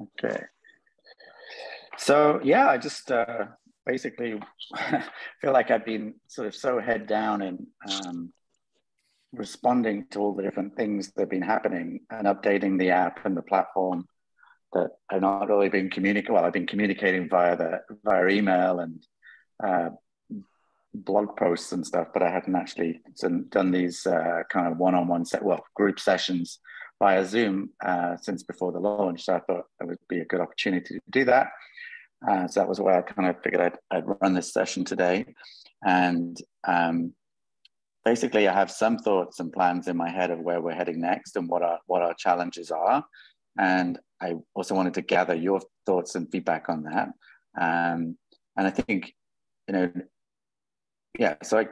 Okay. So yeah, I just basically feel like I've been sort of so head down in responding to all the different things that have been happening and updating the app and the platform that I've not really been communicating. Well, I've been communicating via email and uh, blog posts and stuff, but I hadn't actually done these kind of one-on-one group sessions via Zoom since before the launch. So I thought it would be a good opportunity to do that. So that was why I kind of figured I'd run this session today. And basically, I have some thoughts and plans in my head of where we're heading next and what our challenges are. And I also wanted to gather your thoughts and feedback on that. And I think, yeah, so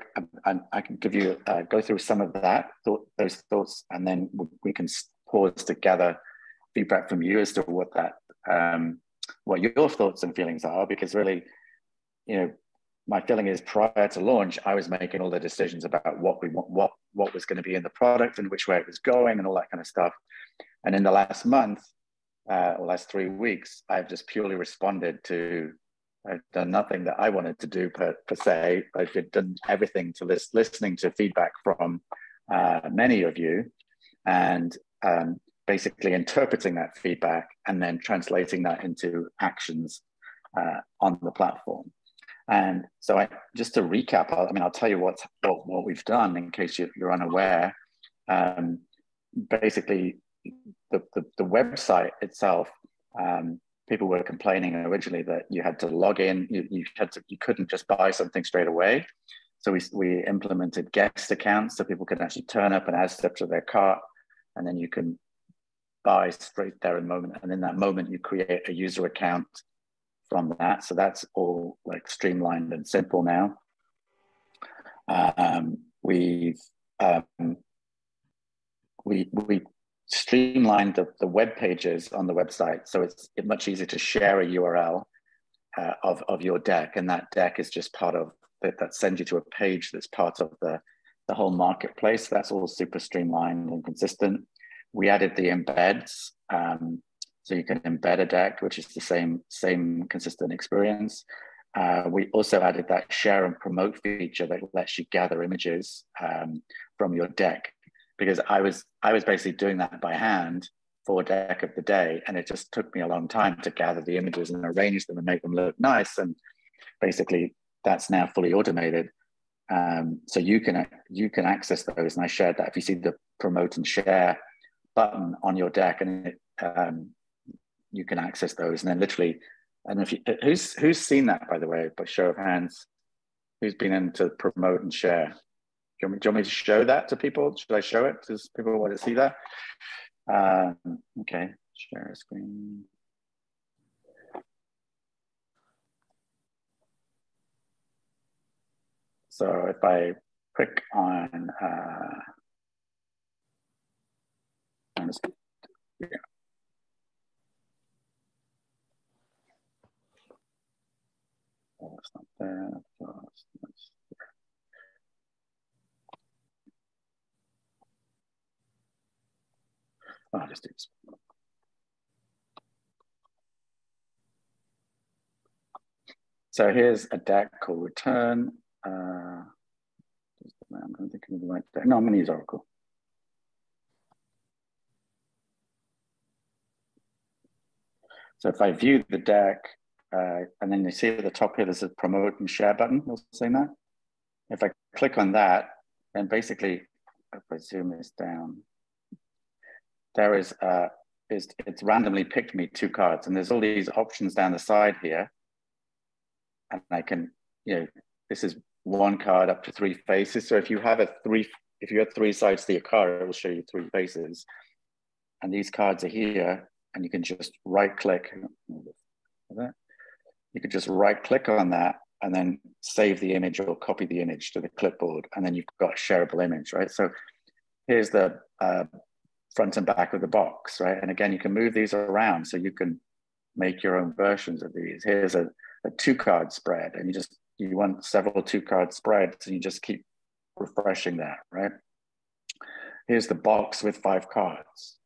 I can give you go through some of those thoughts, and then we can pause to gather feedback from you as to what your thoughts and feelings are, because really, my feeling is prior to launch, I was making all the decisions about what we want, what was going to be in the product and which way it was going and all that kind of stuff. And in the last month, or last 3 weeks, I've just purely responded to. I've done nothing that I wanted to do per se. I've done everything to listening to feedback from many of you, and basically interpreting that feedback and then translating that into actions on the platform. And so, just to recap, I'll tell you what we've done in case you're unaware. Basically, the website itself. People were complaining originally that you had to log in. You couldn't just buy something straight away. So we implemented guest accounts so people could actually turn up and add stuff to their cart, and then you can buy straight there in the moment. And in that moment, you create a user account from that. So that's all like streamlined and simple now. We streamlined the web pages on the website, so it's much easier to share a URL of your deck, and that deck is just part of that sends you to a page that's part of the whole marketplace. That's all super streamlined and consistent. We added the embeds, so you can embed a deck, which is the same consistent experience. We also added that share and promote feature that lets you gather images from your deck, because I was basically doing that by hand for Deck of the Day, and it just took me a long time to gather the images and arrange them and make them look nice. And basically, that's now fully automated, so you can access those. And I shared that. If you see the promote and share button on your deck, and you can access those. And then literally, I don't know if who's seen that, by the way, by show of hands, who's been into promote and share. Do you want me to show that to people? Should I show it? Does people want to see that? Okay, share a screen. So if I click on, yeah. Oh, it's not there. I'll just do this. So here's a deck called Return. I'm going to think of the right deck. No, I'm going to use Oracle. So if I view the deck, and then you see at the top here, there's a promote and share button. You'll see that. If I click on that, then basically, if I zoom this down, there is it's randomly picked me 2 cards, and there's all these options down the side here, and I can, this is 1 card up to 3 faces. So if you have if you have 3 sides to your card, it will show you 3 faces, and these cards are here, and you can just right click. You could just right click on that and then save the image or copy the image to the clipboard, and then you've got a shareable image, right? So here's the front and back of the box, right? And again, you can move these around, so you can make your own versions of these. Here's a 2-card spread, and you want several 2-card spreads, and you just keep refreshing that, right? Here's the box with 5 cards.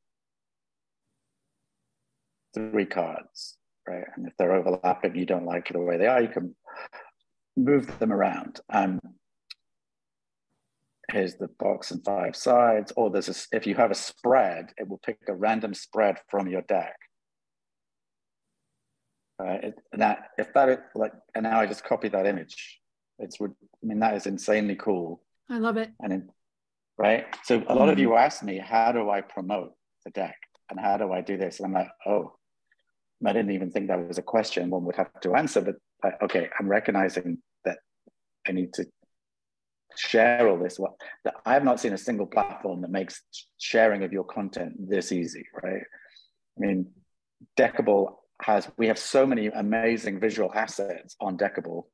3 cards, right? And if they're overlapping, you don't like the way they are, you can move them around. Here's the box and 5 sides, or if you have a spread, it will pick a random spread from your deck. And now I just copied that image. I mean, that is insanely cool. I love it. Right? So a lot of you ask me, how do I promote the deck? And how do I do this? And I'm like, oh, I didn't even think that was a question one would have to answer, but okay, I'm recognizing that I need to share all this. I have not seen a single platform that makes sharing of your content this easy, right? I mean, Deckable we have so many amazing visual assets on Deckable,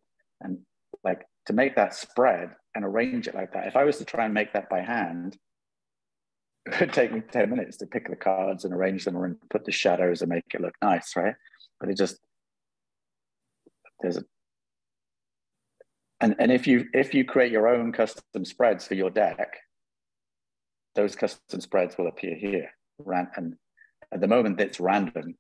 and like to make that spread and arrange it like that, if I was to try and make that by hand, it would take me 10 minutes to pick the cards and arrange them and put the shadows and make it look nice, right? But and if you create your own custom spreads for your deck, those custom spreads will appear here. And at the moment it's random,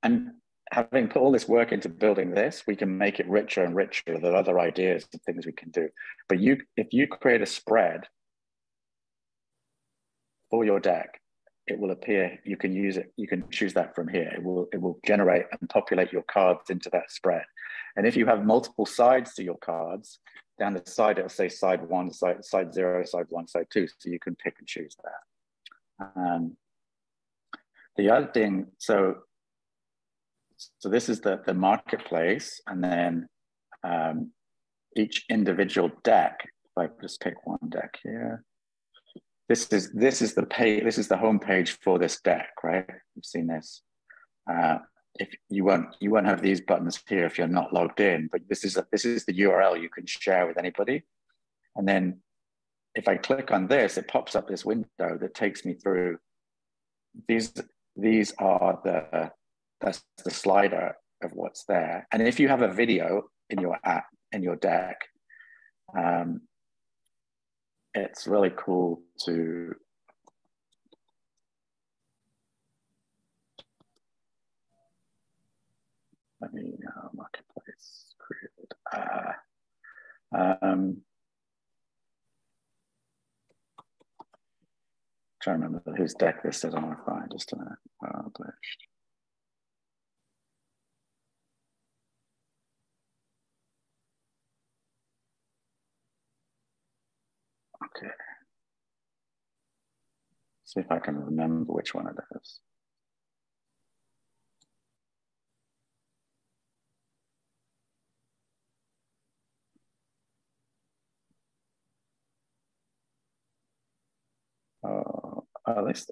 and having put all this work into building this, we can make it richer and richer with other ideas and things we can do. But if you create a spread for your deck, it will appear. You can use it. You can choose that from here. It will generate and populate your cards into that spread. And if you have multiple sides to your cards, down the side it'll say side 1, side 0, side 1, side 2. So you can pick and choose that. The other thing, so this is the marketplace, and then each individual deck. If I just pick one deck here. This is the page. This is the home page for this deck, right? You've seen this. If you won't have these buttons here if you're not logged in. But this is the URL you can share with anybody. And then if I click on this, it pops up this window that takes me through. These are that's the slider of what's there. And if you have a video in your app, in your deck, it's really cool to let me marketplace created. Trying to remember whose deck this is. I want to find just a minute. Published. Okay. See if I can remember which one it is.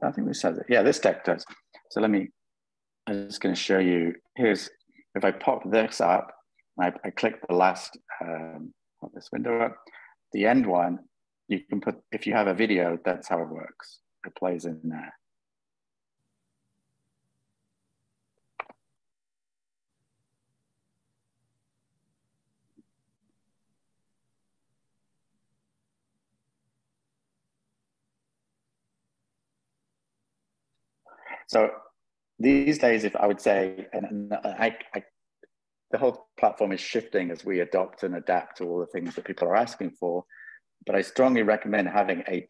I think this has it. Yeah, this deck does. So I'm just going to show you. If I pop this up, I click the last, pop this window up, the end one, you can put, if you have a video, that's how it works. It plays in there. So these days, if I would say, and the whole platform is shifting as we adopt and adapt to all the things that people are asking for, but I strongly recommend having a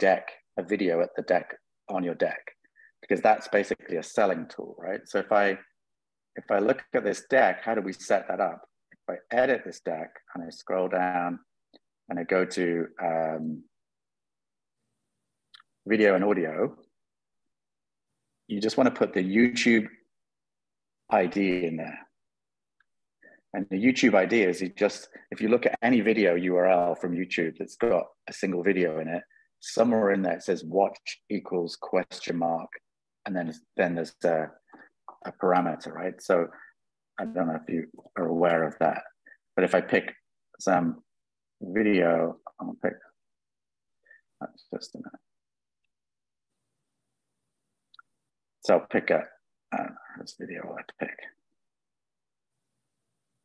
video at the deck on your deck, because that's basically a selling tool, right? So if I look at this deck, how do we set that up? If I edit this deck and I scroll down and I go to video and audio, you just want to put the YouTube ID in there. And the YouTube ID is if you look at any video URL from YouTube that's got a single video in it, somewhere in there it says watch equals ? And then there's a parameter, right? So I don't know if you are aware of that, but if I pick some video, I'll pick, that's just a minute. So I'll pick this video will I pick.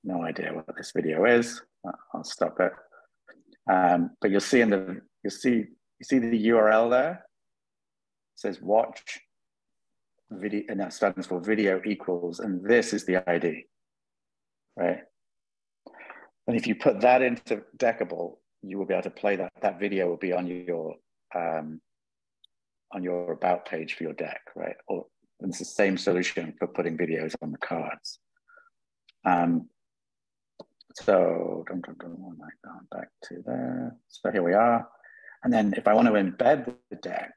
No idea what this video is. I'll stop it. But you'll see you see the URL there. It says watch video, and that stands for video equals, and this is the ID, right? And if you put that into Deckable, you will be able to play that. That video will be on your about page for your deck, right? Or it's the same solution for putting videos on the cards. So back to there. So here we are. And then if I want to embed the deck,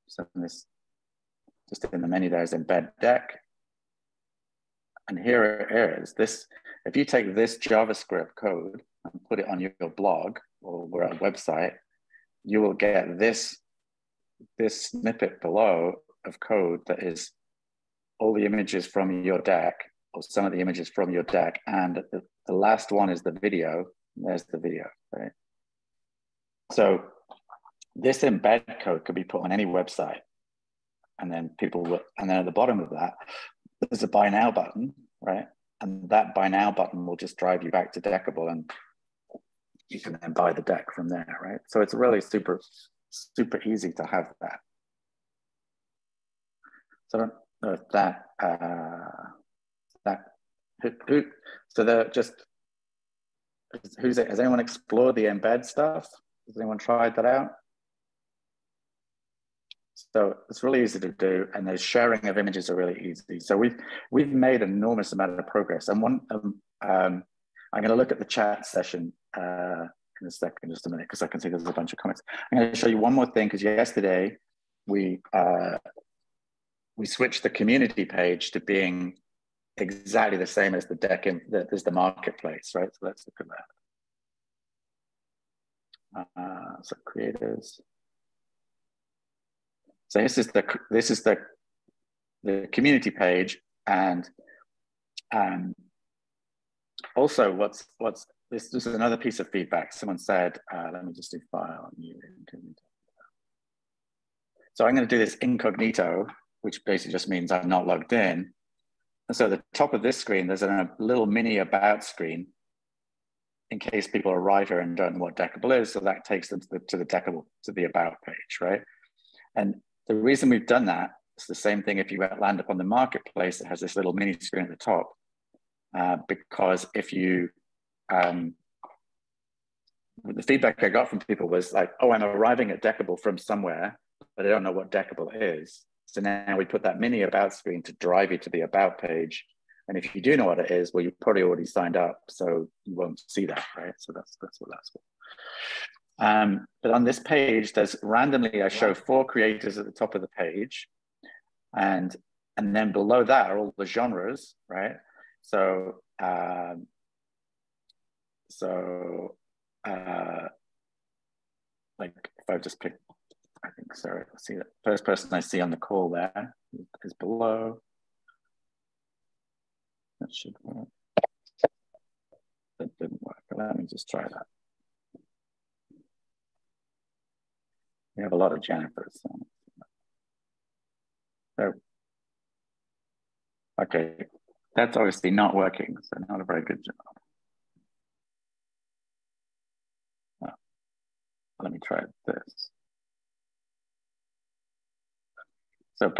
so this, just in the menu, there's embed deck. And here it is. This, if you take this JavaScript code and put it on your blog or a website, you will get this snippet below of code that is all the images from your deck, or some of the images from your deck, and the last one is the video. There's the video, right? So this embed code could be put on any website, and then people will, and then at the bottom of that, there's a buy now button, right? And that buy now button will just drive you back to Deckable, and you can then buy the deck from there, right? So it's really super easy to have that. So so they're just, has anyone explored the embed stuff? Has anyone tried that out? So it's really easy to do, and the sharing of images are really easy. So we've made an enormous amount of progress. And I'm going to look at the chat session in a second, just a minute, because I can see there's a bunch of comments. I'm going to show you one more thing, because yesterday we switched the community page to being exactly the same as the deck as the marketplace, right? So let's look at that. So creators. So this is the community page, and also this is another piece of feedback. Someone said, let me just do file new. So I'm going to do this incognito, which basically just means I'm not logged in. And so at the top of this screen, there's a little mini about screen in case people arrive here and don't know what Deckable is. So that takes them to the about page, right? And the reason we've done that is the same thing if you land up on the marketplace, it has this little mini screen at the top. Because if you, the feedback I got from people was like, oh, I'm arriving at Deckable from somewhere, but I don't know what Deckable is. So now we put that mini about screen to drive you to the about page. And if you do know what it is, well, you've probably already signed up, so you won't see that, right? So that's what that's for. But on this page, there's randomly, I show 4 creators at the top of the page. And then below that are all the genres, right? So, like if I just pick, I think, sorry, let's see, the first person I see on the call there is below. That should work. That didn't work, but let me just try that. We have a lot of Jennifers. So, okay, that's obviously not working, so not a very good job. Oh, let me try this. So,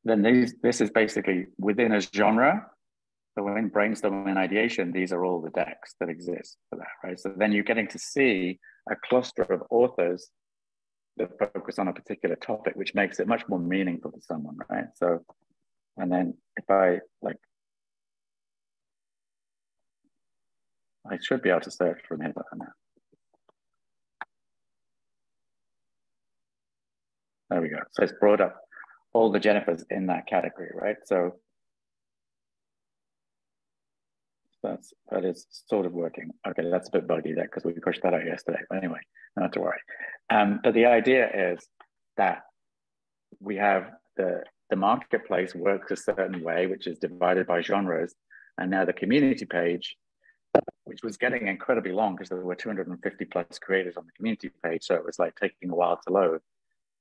then this is basically within a genre. So in brainstorming and ideation, these are all the decks that exist for that, right? So then you're getting to see a cluster of authors that focus on a particular topic, which makes it much more meaningful to someone, right? So, and then if I should be able to search from here, but now. There we go. So it's brought up all the Jennifers in that category, right? So that is sort of working. Okay, that's a bit buggy there because we pushed that out yesterday. But anyway, not to worry. But the idea is that we have the marketplace works a certain way, which is divided by genres, and now the community page, which was getting incredibly long because there were 250 plus creators on the community page, so it was like taking a while to load.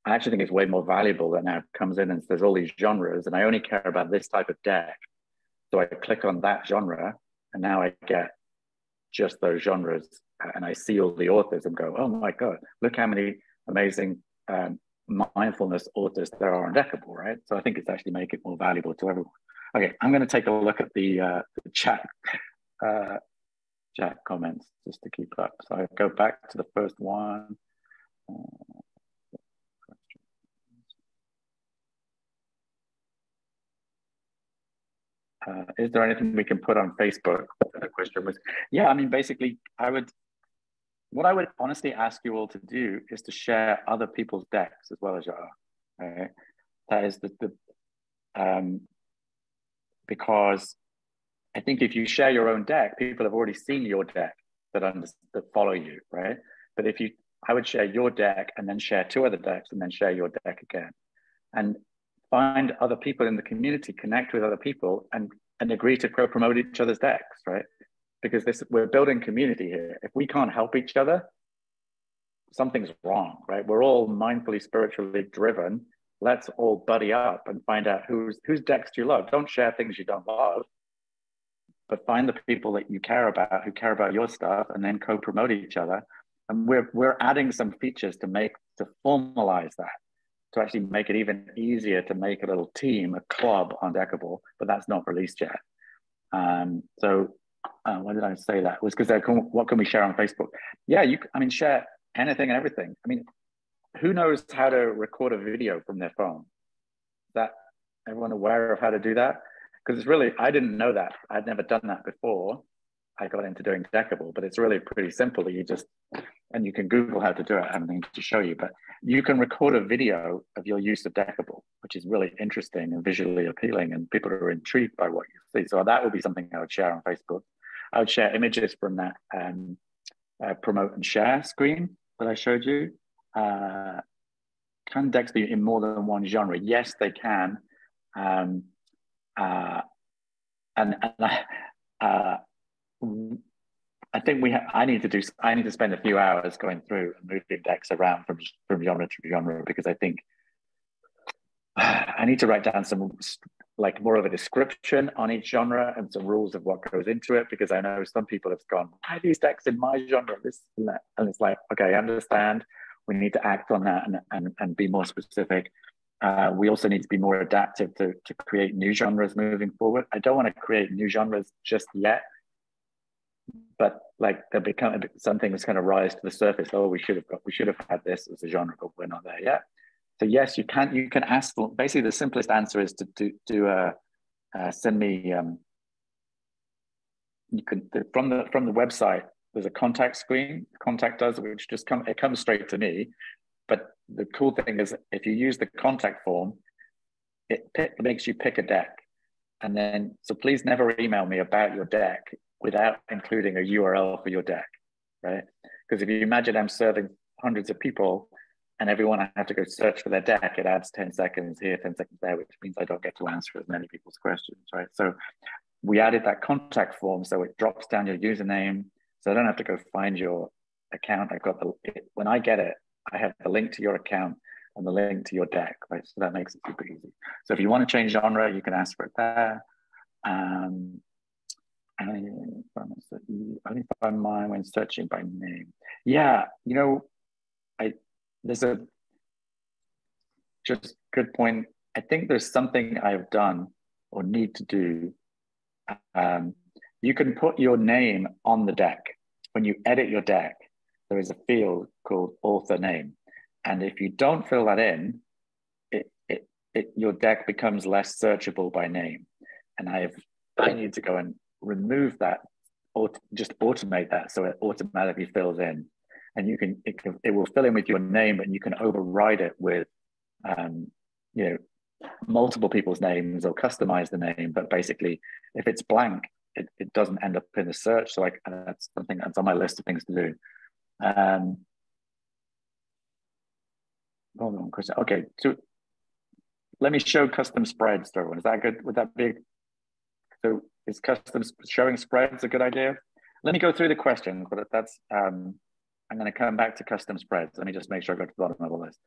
I actually think it's way more valuable that now it comes in and says all these genres, and I only care about this type of deck. So I click on that genre, and now I get just those genres, and I see all the authors and go, oh my God, look how many amazing mindfulness authors there are on Deckable, right? So I think it's actually make it more valuable to everyone. Okay, I'm going to take a look at the chat comments just to keep up. So I go back to the first one. Is there anything we can put on Facebook? The question was, yeah, I mean, basically, what I would honestly ask you all to do is to share other people's decks as well as your own. Right? That is because I think if you share your own deck, people have already seen your deck that follow you, right? But I would share your deck and then share 2 other decks and then share your deck again, and find other people in the community, connect with other people, and agree to promote each other's decks, right? Because we're building community here. If we can't help each other, something's wrong, right? We're all mindfully, spiritually driven. Let's all buddy up and find out whose decks do you love. Don't share things you don't love, but find the people that you care about, who care about your stuff, and then co-promote each other. And we're adding some features to formalize that, to actually make it even easier to make a little team, a club on Deckable, but that's not released yet. Why did I say that? It was because what can we share on Facebook? Yeah, share anything and everything. I mean, who knows how to record a video from their phone? Is that everyone aware of how to do that? Because it's really, I didn't know that. I'd never done that before I got into doing Deckable, but it's really pretty simple. And you can Google how to do it. I have nothing to show you, but you can record a video of your use of Deckable, which is really interesting and visually appealing, and people are intrigued by what you see. So that would be something I would share on Facebook. I would share images from that promote and share screen that I showed you. Can decks be in more than one genre? Yes, they can. I think I need to spend a few hours going through and moving decks around from genre to genre, because I think I need to write down some more of a description on each genre and some rules of what goes into it, because I know some people have gone, why are these decks in my genre, this and that, and it's like, okay, I understand. We need to act on that and be more specific. We also need to be more adaptive to create new genres moving forward. I don't want to create new genres just yet, but they'll become something that's going to rise to the surface. Oh, we should have had this as a genre, but we're not there yet. So yes, you can ask. Basically, the simplest answer is to send me. You can from the website. There's a contact screen. Contact us, which it comes straight to me. But the cool thing is, if you use the contact form, it makes you pick a deck, and then so please never email me about your deck without including a URL for your deck, right? Because if you imagine I'm serving hundreds of people, and everyone I have to go search for their deck, it adds 10 seconds here, 10 seconds there, which means I don't get to answer as many people's questions, right? So we added that contact form, so it drops down your username, so I don't have to go find your account. When I get it, I have the link to your account and the link to your deck, right? So that makes it super easy. So if you want to change genre, you can ask for it there. Only find mine when searching by name. Yeah, there's a just good point. I think there's something I've done or need to do. You can put your name on the deck. When you edit your deck, there is a field called author name. And if you don't fill that in, your deck becomes less searchable by name. And I need to go and remove that, or just automate that so it automatically fills in. And it will fill in with your name, and you can override it with multiple people's names or customize the name. But basically, if it's blank, it doesn't end up in the search. So that's something that's on my list of things to do. Hold on, Chris. Okay, so let me show custom spreads to everyone. Is that good? Would that be? So is custom showing spreads a good idea? Let me go through the questions, but that's I'm going to come back to custom spreads. Let me just make sure I go to the bottom of the list.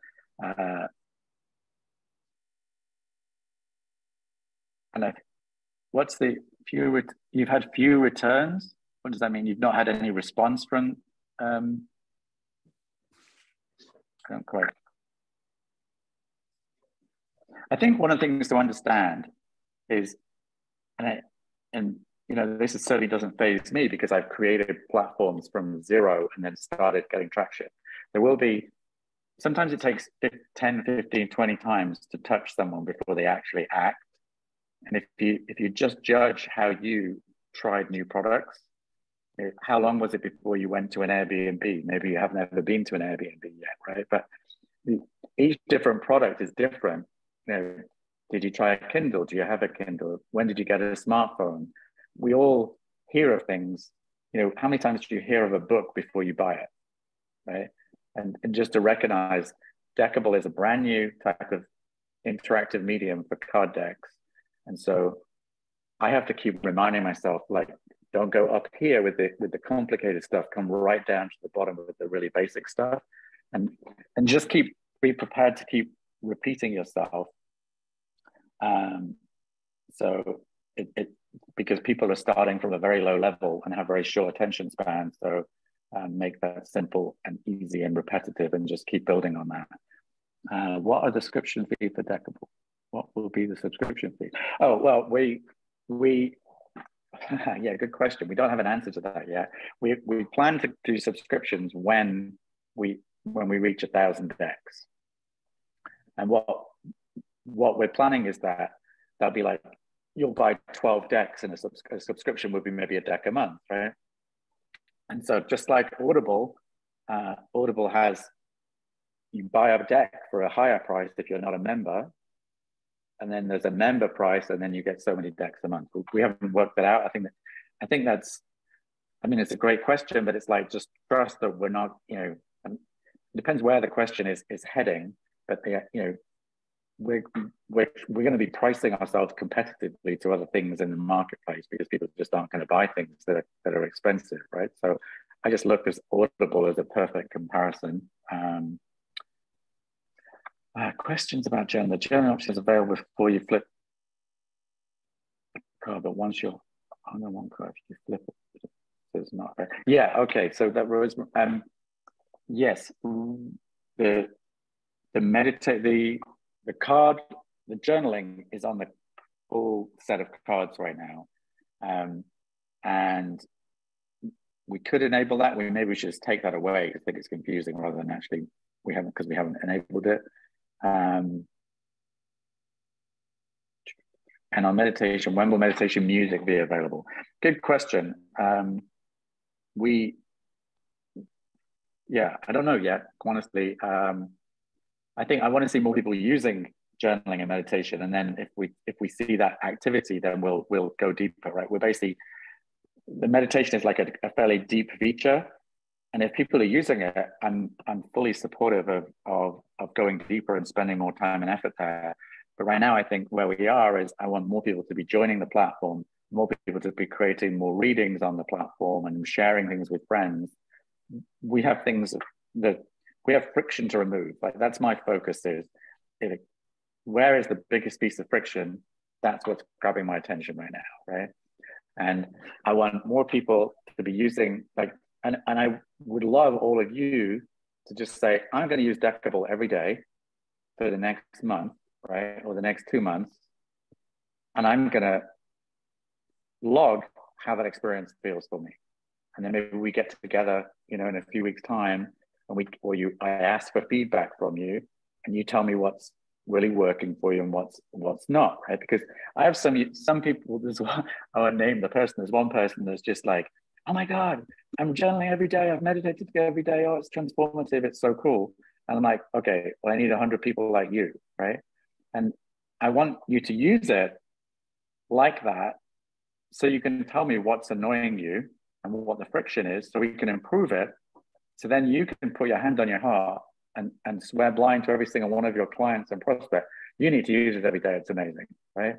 What's the few? You've had few returns. What does that mean? You've not had any response from? I don't quite. I think one of the things to understand is, and you know, this is certainly doesn't faze me because I've created platforms from zero and then started getting traction. There will be, sometimes it takes 10, 15, 20 times to touch someone before they actually act. And if you just judge how you tried new products, how long was it before you went to an Airbnb? Maybe you haven't ever been to an Airbnb yet, right? But each different product is different. You know, did you try a Kindle? Do you have a Kindle? When did you get a smartphone? We all hear of things. You know, how many times do you hear of a book before you buy it, right? And just to recognize Deckable is a brand new type of interactive medium for card decks. And so I have to keep reminding myself, like, don't go up here with the complicated stuff, come right down to the bottom with the really basic stuff. And just be prepared to keep repeating yourself. So because people are starting from a very low level and have very short attention span. So make that simple and easy and repetitive and just keep building on that. What are the subscription fee for Deckable? What will be the subscription fee? Oh, well, we yeah, good question. We don't have an answer to that yet. We plan to do subscriptions when we reach 1,000 decks. And what we're planning is that that'll be like, you'll buy 12 decks and a subscription would be maybe a deck a month, right? And so just like Audible, Audible has, you buy a deck for a higher price if you're not a member, and then there's a member price, and then you get so many decks a month. We haven't worked that out. I think that's, I mean, it's a great question, but it's like, just trust that we're not, you know, it depends where the question is heading, but you know, we're going to be pricing ourselves competitively to other things in the marketplace because people just aren't going to buy things that are expensive, right? So I just looked at Audible as a perfect comparison. Questions about journal. The journal option is available before you flip the card, but once you're on the one card, you flip it, it's not right. Yeah, okay. So that was yes, the card, the journaling is on the full set of cards right now. And we could enable that. Maybe we should just take that away. I think it's confusing rather than actually, we haven't enabled it. And on meditation, when will meditation music be available? Good question. Yeah, I don't know yet, honestly. I think I want to see more people using journaling and meditation, and then if we see that activity, then we'll go deeper, right? We're basically, the meditation is like a fairly deep feature, and if people are using it, I'm fully supportive of going deeper and spending more time and effort there. But right now, I think where we are is I want more people to be joining the platform, more people to be creating more readings on the platform and sharing things with friends. We have things that we have friction to remove. Like, that's my focus is, where is the biggest piece of friction? That's what's grabbing my attention right now, right? And I want more people to be using, like, and I would love all of you to just say, I'm going to use Deckable every day for the next month, right? Or the next 2 months. And I'm going to log how that experience feels for me. And then maybe we get together, you know, in a few weeks' time, and I ask for feedback from you, and you tell me what's really working for you and what's not, right? Because I have some people, there's one, I won't name the person, there's one person that's just like, oh my God, I'm journaling every day, I've meditated every day, oh, it's transformative, it's so cool. And I'm like, okay, well, I need 100 people like you, right? And I want you to use it like that, so you can tell me what's annoying you and what the friction is, so we can improve it. So then you can put your hand on your heart and swear blind to every single one of your clients and prospects. You need to use it every day. It's amazing, right?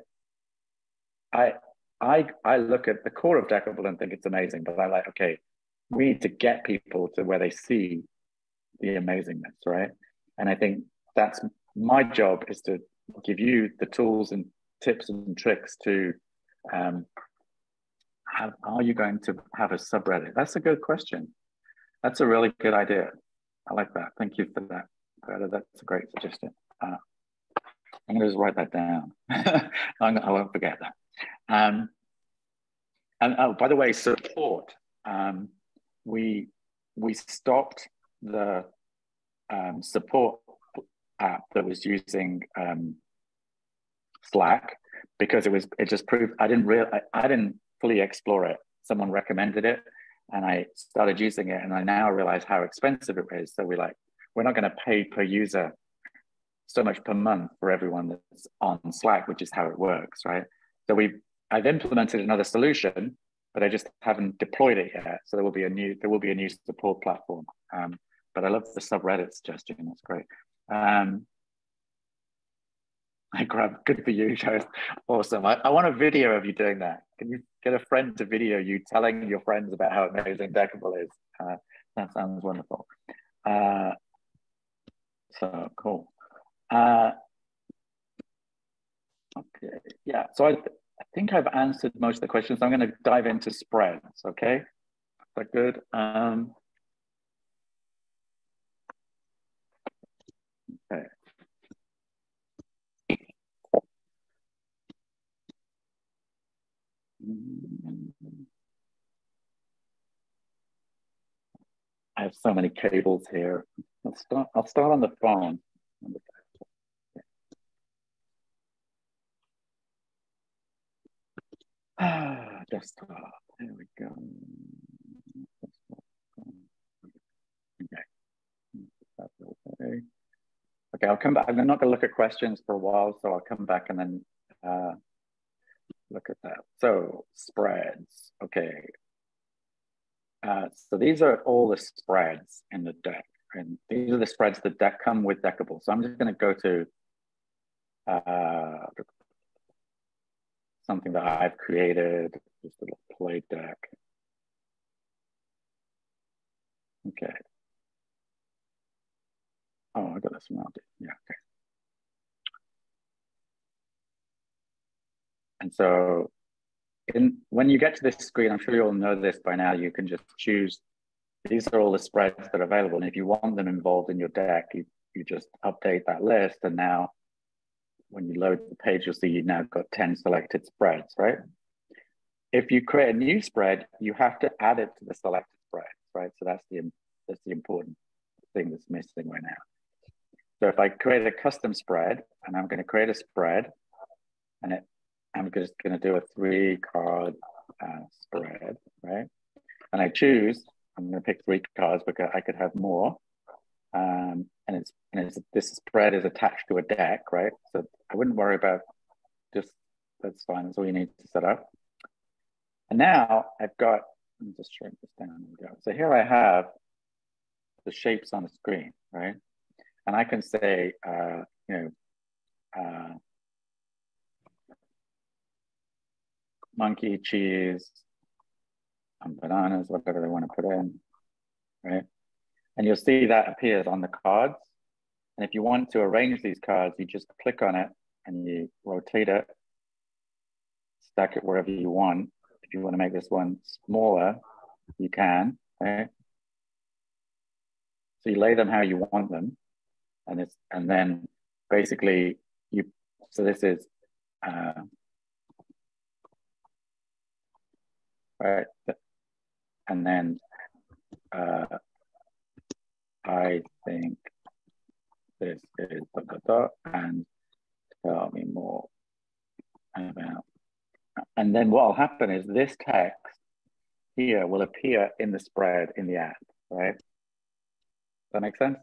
I look at the core of Deckable and think it's amazing, but I like, okay, we need to get people to where they see the amazingness, right? And I think that's my job, is to give you the tools and tips and tricks to are you going to have a subreddit? That's a good question. That's a really good idea. I like that. Thank you for that. That's a great suggestion. I'm gonna just write that down. I won't forget that. And oh, by the way, support. We stopped the support app that was using Slack because it just proved I didn't fully explore it. Someone recommended it, and I started using it, and I now realize how expensive it is. So we're not going to pay per user so much per month for everyone that's on Slack, which is how it works, right? So I've implemented another solution, but I just haven't deployed it yet. So there will be a new support platform. But I love the subreddit suggestion. That's great. I grabbed good for you, Joe. Awesome. I want a video of you doing that. Can you get a friend to video you telling your friends about how amazing Deckable is? That sounds wonderful. So cool. Okay, yeah. So I think I've answered most of the questions. I'm going to dive into spreads. Okay, is that good? Okay. I have so many cables here. I'll start on the phone. Desktop. There we go. Okay. Okay, I'll come back. I'm not going to look at questions for a while, so I'll come back and then look at that. So spreads. Okay. So these are all the spreads in the deck, and these are the spreads that come with Deckable. So I'm just going to go to something that I've created, just a little play deck. Okay. Oh, I got this mounted. Yeah, okay. And so when you get to this screen, I'm sure you all know this by now, you can just choose, these are all the spreads that are available. And if you want them involved in your deck, you just update that list. And now when you load the page, you'll see you've now got 10 selected spreads, right? If you create a new spread, you have to add it to the selected spread, right? So that's the important thing that's missing right now. So if I create a custom spread, and I'm going to create a spread, and I'm just going to do a 3-card spread, right? And I'm going to pick 3 cards because I could have more. And this spread is attached to a deck, right? So I wouldn't worry about that's fine. That's all you need to set up. And now I've got, let me just shrink this down. There we go. So here I have the shapes on the screen, right? And I can say, monkey, cheese, and bananas, whatever they want to put in, right? And you'll see that appears on the cards. And if you want to arrange these cards, you just click on it and you rotate it, stack it wherever you want. If you want to make this one smaller, you can, right? So you lay them how you want them. And then basically so this is, right. And then I think this is and tell me more about. And then what will happen is this text here will appear in the spread in the app, right? Does that make sense?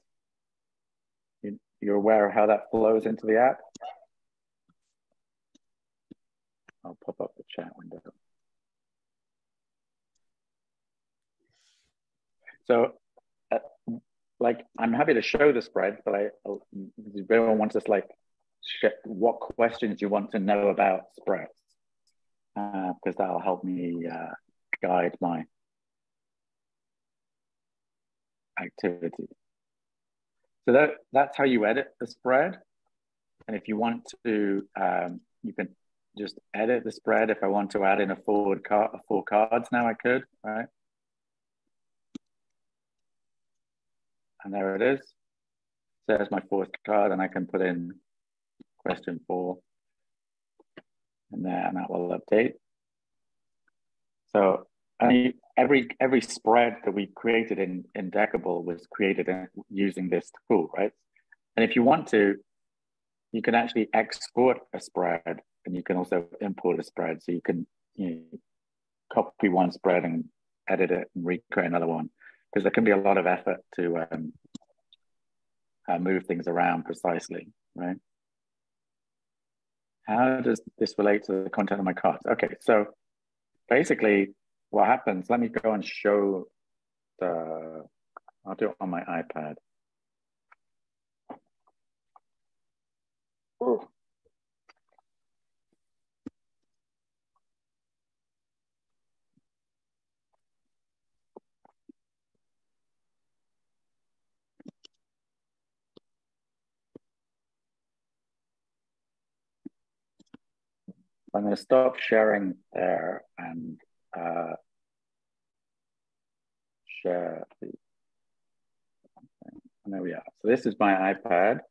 You're aware of how that flows into the app? I'll pop up the chat window. So I'm happy to show the spread, but if anyone wants us what questions you want to know about spreads, because that'll help me guide my activity. So that's how you edit the spread. And if you want to, you can just edit the spread. If I want to add in a 4 cards now, I could, right? And there it is. So there's my 4th card, and I can put in question 4. And then that will update. So every spread that we created in Deckable was created using this tool, right? And if you want to, you can actually export a spread, and you can also import a spread. So you can copy one spread and edit it and recreate another one, because there can be a lot of effort to move things around precisely, right? How does this relate to the content of my cards? Okay, so basically what happens, let me go and show I'll do it on my iPad. Ooh. I'm going to stop sharing there and share the, and there we are. So this is my iPad.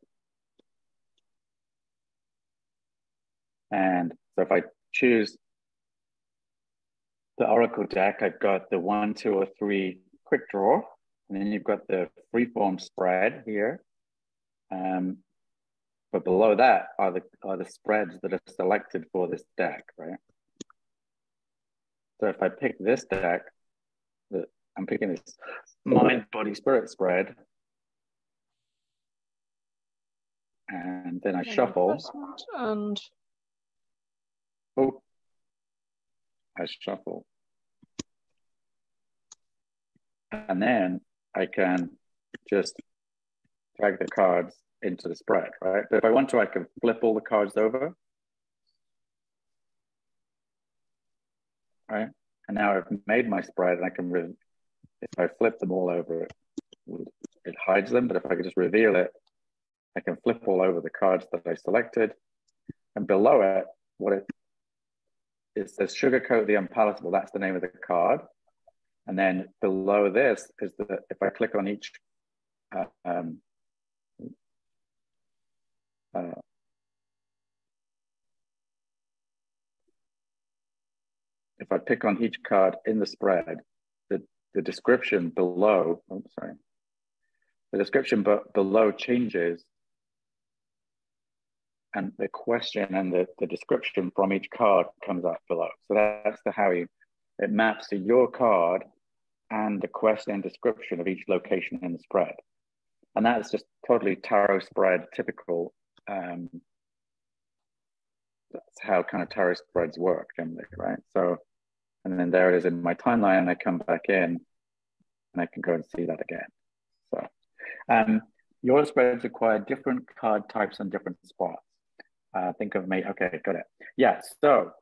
And so if I choose the Oracle deck, I've got the 1, 2, or 3 quick draw, and then you've got the freeform spread here. But below that are the spreads that are selected for this deck, right? So if I pick this deck, I'm picking this Mind, Body, Spirit spread, and then I shuffle. And oh, I shuffle, and then I can just drag the cards into the spread, right? But if I want to, I can flip all the cards over, right? And now I've made my spread, and I can, if I flip them all over, it hides them. But if I could just reveal it, I can flip all over the cards that I selected. And below it, it says Sugarcoat the Unpalatable. That's the name of the card. And then below this is if I click on each if I pick on each card in the spread, the description below, the description below changes, and the question and the description from each card comes up below. So that's how it maps to your card and the question and description of each location in the spread. And that's just totally tarot spread typical. That's how kind of tarot spreads work generally, right? So, and then there it is in my timeline, and I come back in and I can go and see that again. So your spreads require different card types and different spots. Think of me, okay, got it. Yeah, so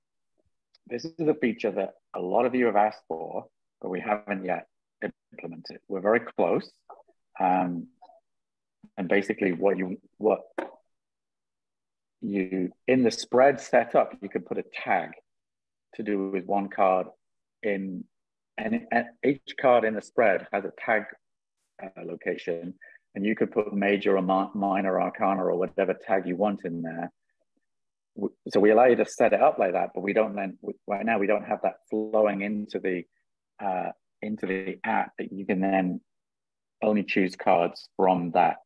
this is a feature that a lot of you have asked for, but we haven't yet implemented. We're very close. And basically what you in the spread setup, you could put a tag to do with one card and each card in the spread has a tag location, and you could put major or minor arcana or whatever tag you want in there. So we allow you to set it up like that, but we don't then, right now we don't have that flowing into the app that you can then only choose cards from that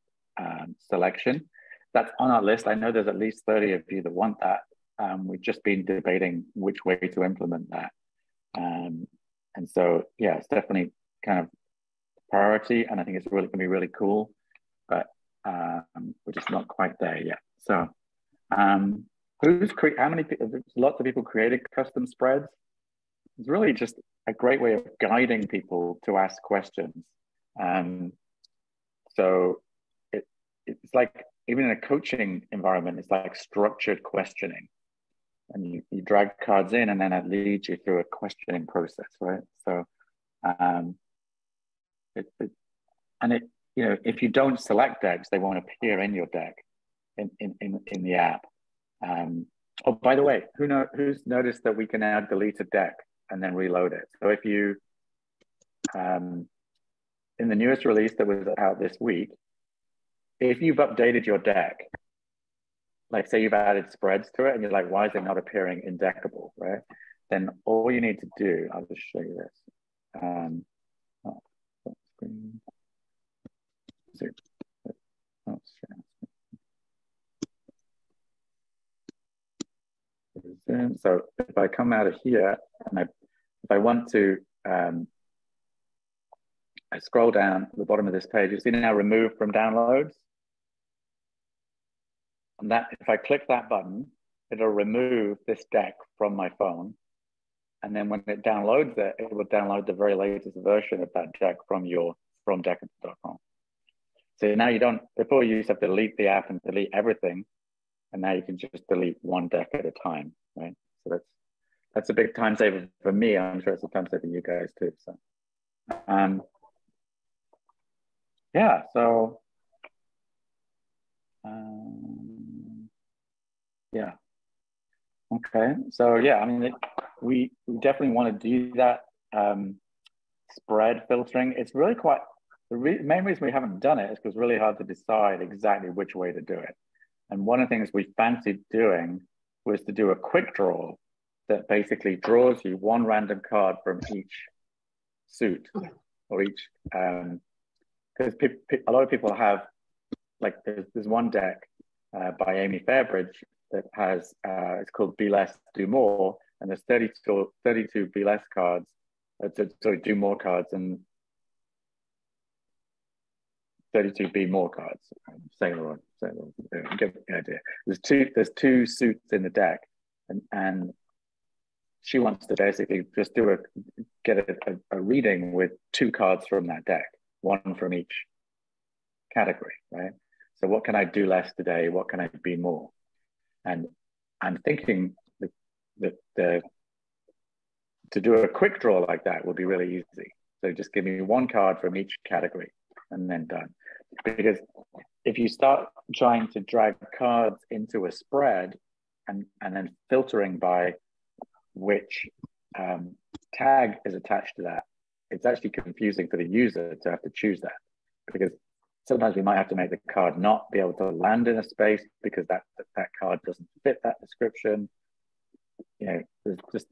selection. That's on our list. I know there's at least 30 of you that want that. We've just been debating which way to implement that. And so, yeah, it's definitely kind of priority, and I think it's really gonna be really cool, but we're just not quite there yet. So how many people, lots of people created custom spreads. It's really just a great way of guiding people to ask questions. So it's like, even in a coaching environment, it's like structured questioning. And you drag cards in, and then it leads you through a questioning process, right? So, if you don't select decks, they won't appear in your deck in the app. Oh, by the way, who's noticed that we can now delete a deck and then reload it? So if you, in the newest release that was out this week, if you've updated your deck, like say you've added spreads to it and you're like, why is it not appearing in Deckable, right? Then all you need to do, I'll just show you this. Oh, screen. Oh, so if I come out of here and if I want to, I scroll down to the bottom of this page, you see now remove from downloads. And that, if I click that button, it'll remove this deck from my phone. And then when it downloads it, it will download the very latest version of that deck from Deckable.com. So now you don't, before you used to have to delete the app and delete everything. And now you can just delete one deck at a time, right? So that's a big time saver for me. I'm sure it's a time saver for you guys too. So, yeah, so, yeah. Okay, so yeah, I mean, we definitely want to do that spread filtering. It's really quite, the main reason we haven't done it is because it's really hard to decide exactly which way to do it. And one of the things we fancied doing was to do a quick draw that basically draws you one random card from each suit or each, because a lot of people have, like there's one deck by Amy Fairbridge that has, it's called Be Less, Do More, and there's 32 Be Less cards, sorry, Do More cards, and 32 Be More cards. I'm saying it wrong. Get the idea. There's two suits in the deck, and she wants to basically just get a reading with two cards from that deck, one from each category, right? So what can I do less today? What can I be more? And I'm thinking that to do a quick draw like that would be really easy. So just give me one card from each category and then done. Because if you start trying to drag cards into a spread and then filtering by which tag is attached to that, it's actually confusing for the user to have to choose that, because sometimes we might have to make the card not be able to land in a space because that card doesn't fit that description. You know, there's just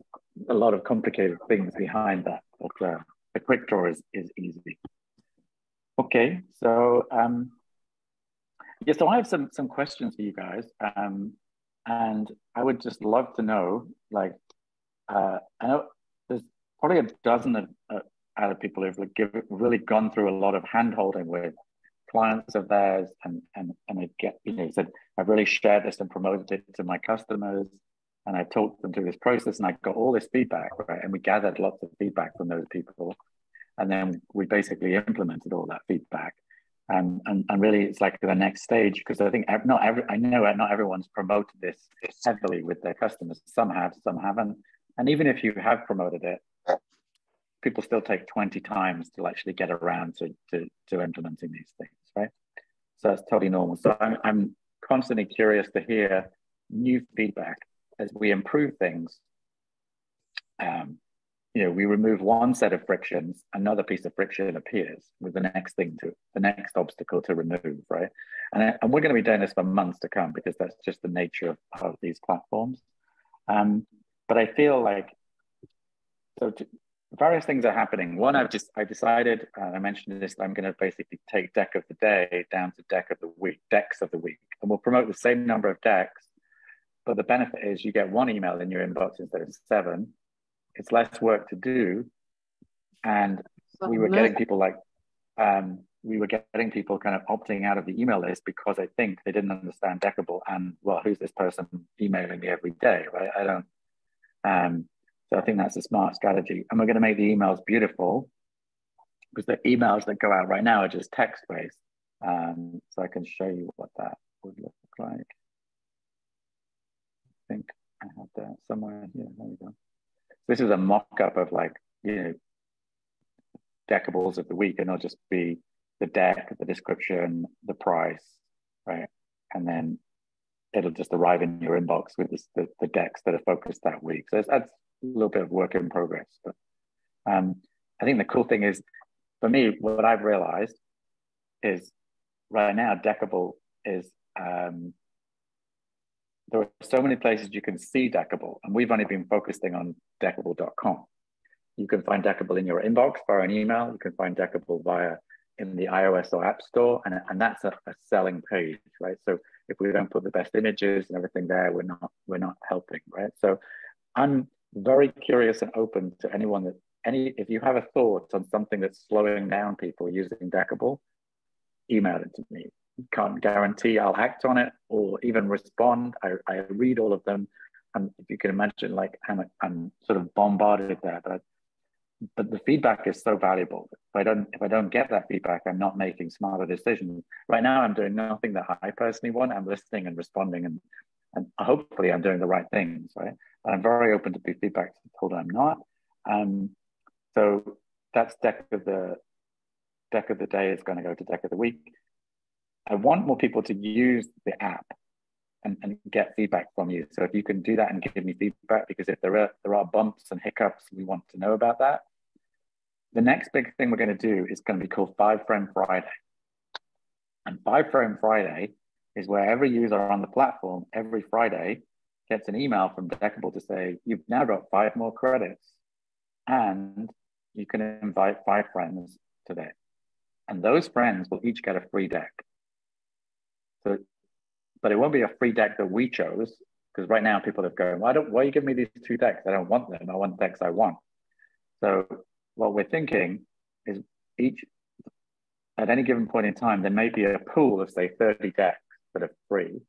a lot of complicated things behind that. But the quick draw is easy. Okay, so yeah, so I have some questions for you guys, and I would just love to know, like, I know there's probably a dozen of people who've really gone through a lot of hand-holding with clients of theirs, and they get, you know, said, I've really shared this and promoted it to my customers, and I talked them through this process, and I got all this feedback, right? And we gathered lots of feedback from those people, and then we basically implemented all that feedback. And really, it's like the next stage, because I think I know not everyone's promoted this heavily with their customers. Some have, some haven't. And even if you have promoted it, people still take 20 times to actually get around to implementing these things, right? So that's totally normal. So I'm constantly curious to hear new feedback as we improve things. You know, we remove one set of frictions, another piece of friction appears with the next obstacle to remove, right? And we're going to be doing this for months to come, because that's just the nature of these platforms. But I feel like, various things are happening. One, I decided, and I mentioned this, I'm going to basically take deck of the day down to decks of the week, and we'll promote the same number of decks, but the benefit is you get one email in your inbox instead of 7. It's less work to do, and we were getting people like, we were getting people kind of opting out of the email list because I think they didn't understand Deckable, and well, who's this person emailing me every day, right? I don't. So I think that's a smart strategy, and we're going to make the emails beautiful, because the emails that go out right now are just text-based. So I can show you what that would look like. I think I have that somewhere here. There we go. This is a mock-up of, like, you know, Deckables of the week, and it'll just be the deck, the description, the price, right? And then it'll just arrive in your inbox with the decks that are focused that week. So that's a little bit of work in progress. But I think the cool thing is, for me, what I've realized is right now, Deckable is there are so many places you can see Deckable, and we've only been focusing on Deckable.com. You can find Deckable in your inbox via an email. You can find Deckable via in the iOS or App Store, and that's a selling page, right? So if we don't put the best images and everything there, we're not helping, right? So I'm very curious and open to anyone that if you have a thought on something that's slowing down people using Deckable, email it to me. Can't guarantee I'll act on it or even respond. I read all of them, and if you can imagine, like I'm sort of bombarded there, but the feedback is so valuable. If I don't get that feedback, I'm not making smarter decisions. Right now, I'm doing nothing that I personally want. I'm listening and responding, and hopefully I'm doing the right things, right? But I'm very open to be feedback told I'm not. So that's deck of the day is going to go to deck of the week. I want more people to use the app and get feedback from you. So if you can do that and give me feedback, because if there are bumps and hiccups, we want to know about that. The next big thing we're going to do is going to be called 5-Frame Friday. And 5-Frame Friday is where every user on the platform every Friday gets an email from Deckable to say, you've now got 5 more credits and you can invite 5 friends today. And those friends will each get a free deck. So, but it won't be a free deck that we chose, because right now people are going, why are you giving me these 2 decks? I don't want them. I want decks I want. So what we're thinking is at any given point in time, there may be a pool of say 30 decks that are free.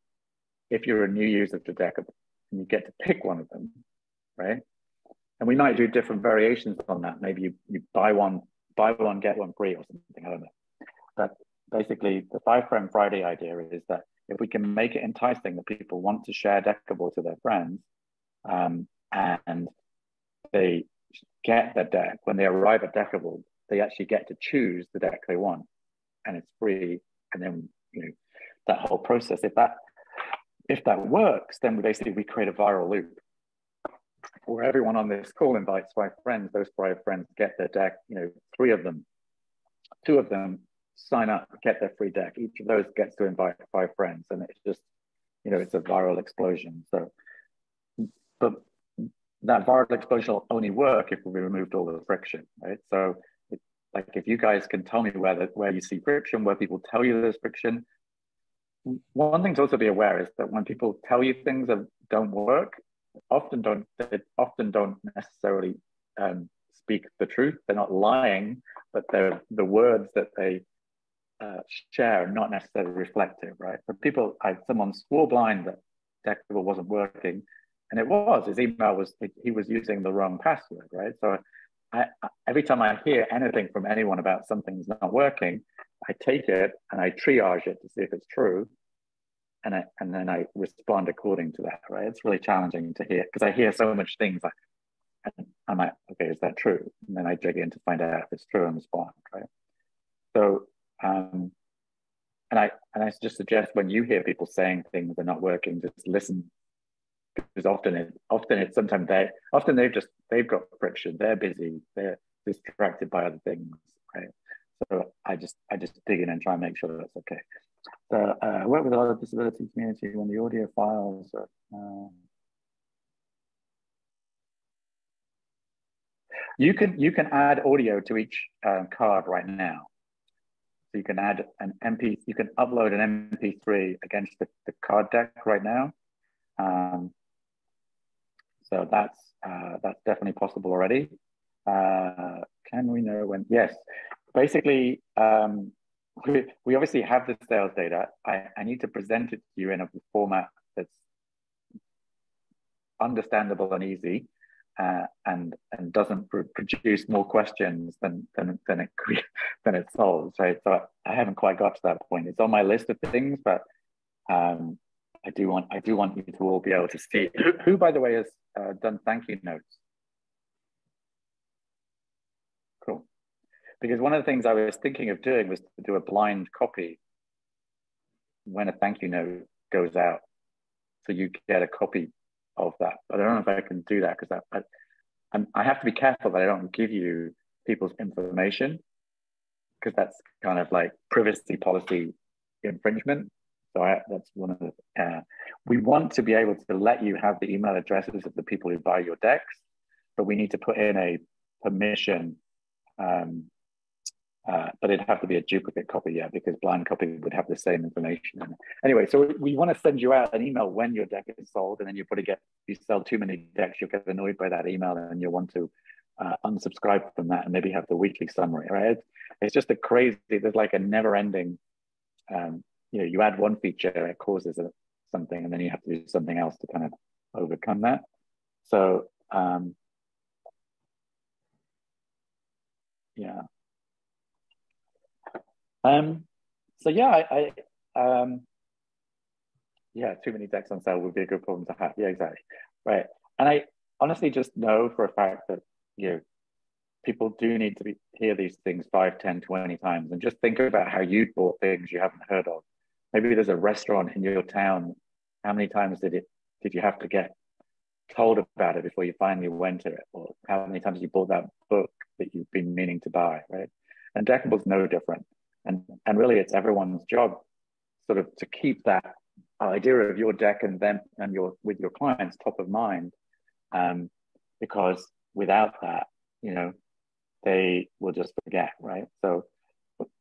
If you're a new user to Deckable, and you get to pick one of them, right? And we might do different variations on that. Maybe you buy one, get one free or something, I don't know. But basically the 5-Frame Friday idea is that if we can make it enticing that people want to share Deckable to their friends, and they get the deck, when they arrive at Deckable, they actually get to choose the deck they want, and it's free. And then, that whole process, if that works, then we create a viral loop where everyone on this call invites 5 friends. Those 5 friends get their deck, 3 of them, 2 of them sign up, get their free deck. Each of those gets to invite 5 friends, and it's just, it's a viral explosion. So, but that viral explosion will only work if we removed all the friction, right? So, like if you guys can tell me where you see friction, where people tell you there's friction. One thing to also be aware is that when people tell you things that don't work, they often don't necessarily speak the truth. They're not lying, but the words that they share are not necessarily reflective, right? For someone swore blind that Deckable wasn't working, and it was. His email he was using the wrong password, right? So every time I hear anything from anyone about something's not working, I take it and I triage it to see if it's true, and then I respond according to that, right? It's really challenging to hear, because I hear so much things like, I'm like, okay, is that true? And then I dig in to find out if it's true and respond, right? So, and I just suggest when you hear people saying things are not working, just listen, because often they've got friction, they're busy, they're distracted by other things, right? So I just dig in and try and make sure that's okay. So I work with a lot of disability community when the audio files you can add audio to each card right now. So you can add you can upload an MP3 against the card deck right now. So that's definitely possible already. Can we know when? Yes, basically, we obviously have the sales data. I need to present it to you in a format that's understandable and easy, and doesn't produce more questions than it solves, right? So I haven't quite got to that point. It's on my list of things, but I do want you to all be able to see. Who by the way, has done thank you notes? Cool. Because one of the things I was thinking of doing was to do a blind copy when a thank you note goes out, so you get a copy of that. But I don't know if I can do that, because I have to be careful that I don't give you people's information, because that's kind of like privacy policy infringement. That's one of the, we want to be able to let you have the email addresses of the people who buy your decks, but we need to put in a permission, but it'd have to be a duplicate copy, yeah, because blind copy would have the same information in it. Anyway, so we want to send you out an email when your deck is sold, and then you probably you sell too many decks, you'll get annoyed by that email, and you'll want to unsubscribe from that and maybe have the weekly summary, right? It's just there's like a never-ending, you add one feature, it causes something, and then you have to do something else to kind of overcome that. So yeah. So yeah, yeah, too many decks on sale would be a good problem to have. Yeah, exactly. Right. And I honestly just know for a fact that, people do need to hear these things 5, 10, 20 times, and just think about how you bought things you haven't heard of. Maybe there's a restaurant in your town. How many times did you have to get told about it before you finally went to it? Or how many times you bought that book that you've been meaning to buy, right? And Deckable's no different. And really it's everyone's job sort of to keep that idea of your deck and them and with your clients top of mind, because without that, they will just forget, right? So,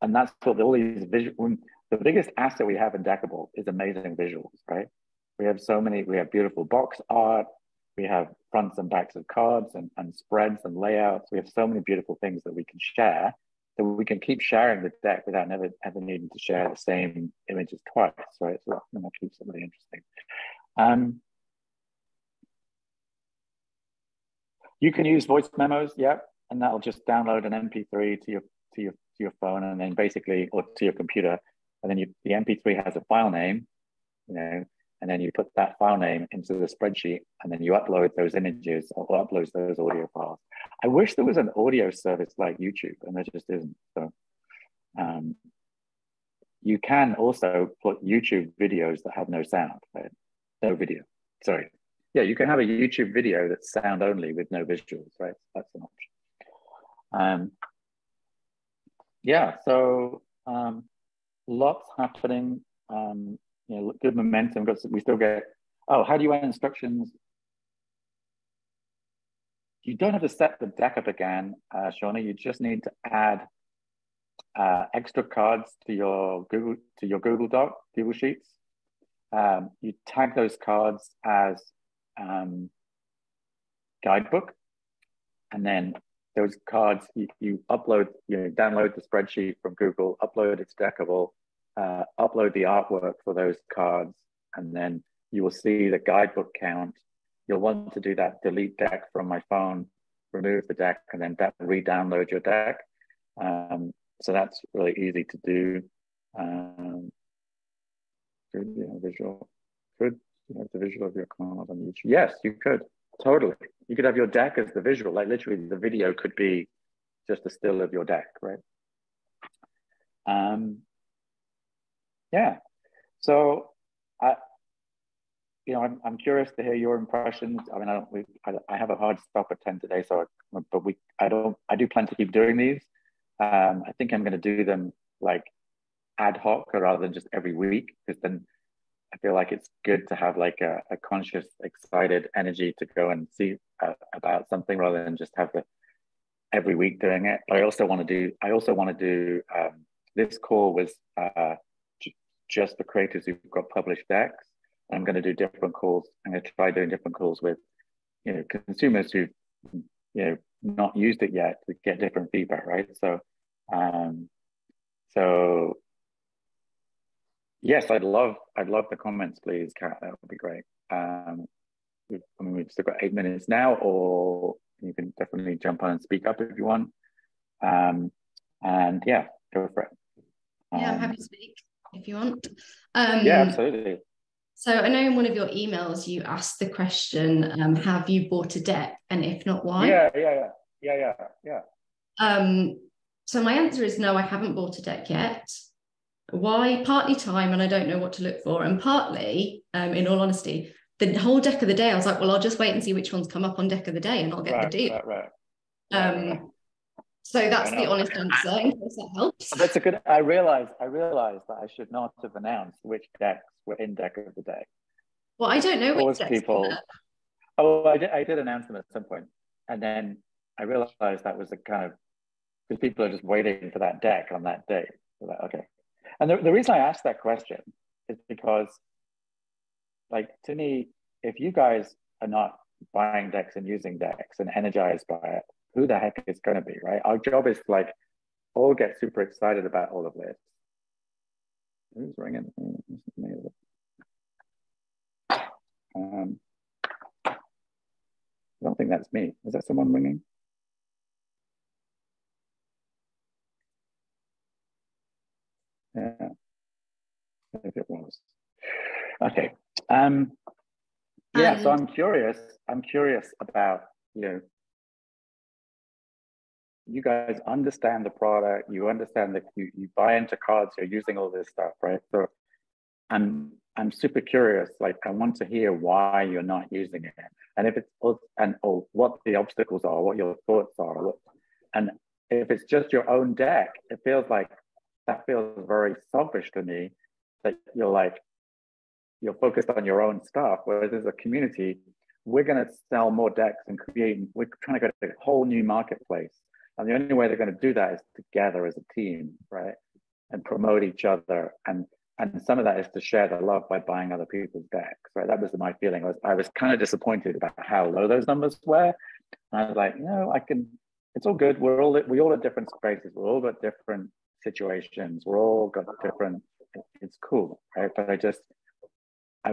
and that's what all these visual, the biggest asset we have in Deckable is amazing visuals, right? We have beautiful box art, we have fronts and backs of cards and spreads and layouts. We have so many beautiful things that we can share, that we can keep sharing the deck without ever needing to share the same images twice, right? So that keeps it really interesting. You can use voice memos, yeah, and that'll just download an MP3 to your phone, and then basically, or to your computer, and then the MP3 has a file name, and then you put that file name into the spreadsheet, and then you upload those images or upload those audio files. I wish there was an audio service like YouTube, and there just isn't. So you can also put YouTube videos that have no sound, right? No video, sorry. Yeah, you can have a YouTube video that's sound only with no visuals, right? That's an option. Yeah, so lots happening. Good momentum. We still get. Oh, how do you add instructions? You don't have to set the deck up again, Shauna. You just need to add extra cards to your Google Doc, Google Sheets. You tag those cards as guidebook, and then those cards you upload, download the spreadsheet from Google, upload it to Deckable, upload the artwork for those cards, and then you will see the guidebook count. You'll want to do that delete deck from my phone, remove the deck, and then re-download your deck. So that's really easy to do. Visual. Could you have the visual of your card on YouTube? Yes, you could. Totally. You could have your deck as the visual, like literally the video could be just a still of your deck, right? Yeah. So I'm curious to hear your impressions. I mean, I have a hard stop at 10 today, I do plan to keep doing these. I think I'm going to do them like ad hoc rather than just every week, because then I feel like it's good to have like a conscious, excited energy to go and see about something rather than just have every week doing it. But I also want to do this call was just for creators who've got published decks. I'm going to do different calls. I'm going to try doing different calls with consumers who've not used it yet to get different feedback, right? So yes, I'd love the comments, please, Kat. That would be great. We've still got 8 minutes now, or you can definitely jump on and speak up if you want. And yeah, go for it. Yeah, I'm happy to speak if you want. Yeah, absolutely. So I know in one of your emails you asked the question, have you bought a deck? And if not, why? Yeah. So my answer is no, I haven't bought a deck yet. Why? Partly time, and I don't know what to look for. And partly, in all honesty, the whole deck of the day, I was like, well, I'll just wait and see which ones come up on deck of the day and I'll get the deal. Right. So that's the honest answer, in case that helps. That's a good. I realized that I should not have announced which decks were in deck of the day. Well, I don't know which decks people. Oh, I did announce them at some point, and then I realized that was the kind of, because people are just waiting for that deck on that day. So like, okay, and the reason I asked that question is because, like, to me, if you guys are not buying decks and using decks and energized by it, who the heck is going to be, right? Our job is to, like, all get super excited about all of this. Who's ringing? I don't think that's me. Is that someone ringing? Yeah, if it was. Okay. Yeah, so I'm curious about, you guys understand the product, you understand that you buy into cards, you're using all this stuff, right? So I'm super curious, like, I want to hear why you're not using it, and if it's, or what the obstacles are, what your thoughts are, and if it's just your own deck, it feels very selfish to me that you're focused on your own stuff, whereas as a community, we're going to sell more decks and we're trying to go to a whole new marketplace. And the only way they're going to do that is together as a team, right? And promote each other. And some of that is to share the love by buying other people's decks, right? That was my feeling. I was kind of disappointed about how low those numbers were. And I was like, it's all good. We all at different spaces. We're all got different situations. We're all got different, it's cool, right? But I